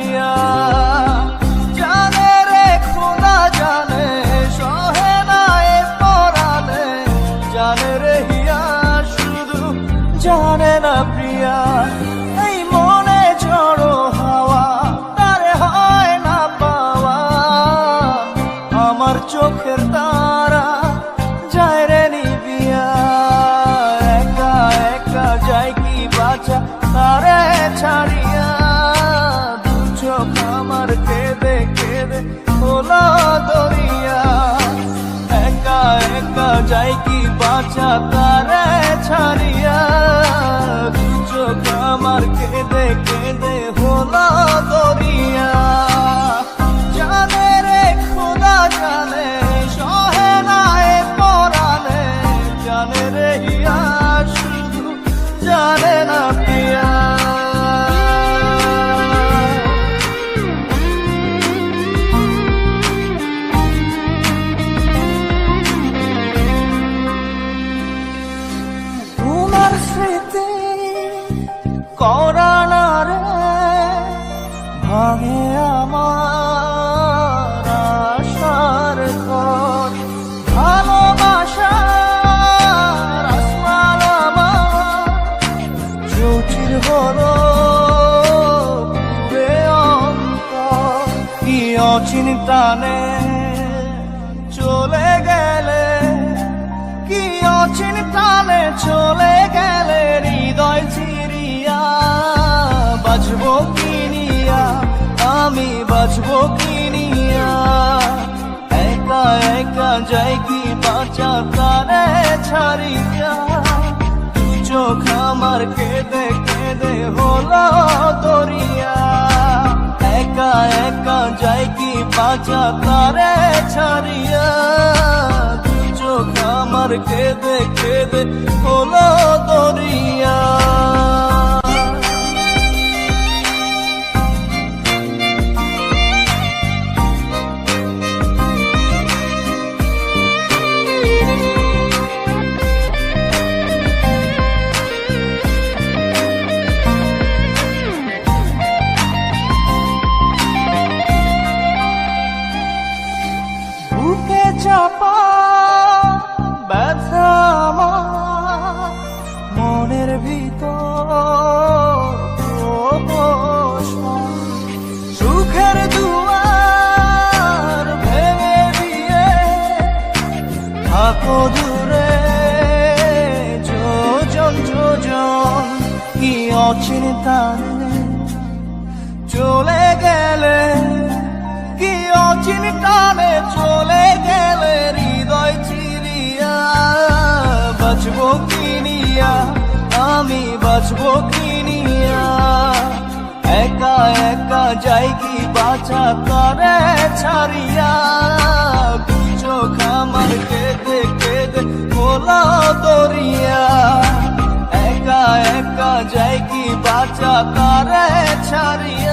ছাড়িয়া। জানে রে খোদা জানে, সহে না এ পরাণে, জানে রে হিয়া শুধু জানে না প্রিয়া। এই মনে ঝড়ো হাওয়া তারে হয় না পাওয়া, আমার চোখের তারা যায় রে নিবিয়া। একা একা যায় কি বাঁচা তারে ছাড়িয়া, দু চোখ আমার কেঁদে কেঁদে হলো দরিয়া। একা একা যায় কি বাঁচা তারে ছাড়িয়া, দু চোখ আমার কেঁদে কেঁদে হলো দরিয়া। জানে রে খোদা জানে, সহে না এ পরাণে, জানে রে হিয়া শুধু জানে না প্রিয়া। তোমার স্মৃতি করানা রে ভাঙে আমার আশার ঘর। ভালোবাসার আসমান আমার চৌচির হলো পুরে অন্তর। কি অচিন টানে চলে গেলে, কি অচিন টানে চলে গেলে হৃদয় চিরিয়া। বাঁচবো কি নিয়া, আমি বাঁচবো কি নিয়া। একা একা যাই কি বাঁচা তারে ছাড়িয়া, দু চোখ আমার কেঁদে কেঁদে হলো দরিয়া। একা একা যাই কি বাঁচা তারে ছাড়িয়া, দু চোখ আমার কেঁদে কেঁদে হলো দরিয়া। বুকে চাপা ব্যথা আমার মনের ভিতর, সুখের দুয়ার ভেঙে দিয়ে থাকো দূরে যোজন যোজন। কি অচিন টানে চলে গেলে, কি অচিন টানে চলে গেলে হৃদয় চিরিয়া। বাঁচবো কি নিয়া, আমি বাঁচবো কি নিয়া। একা একা যাই কি বাঁচা তারে ছাড়িয়া, দু চোখ আমার কেঁদে কেঁদে হলো দরিয়া। একা একা যাই কি বাঁচা তারে ছাড়িয়া,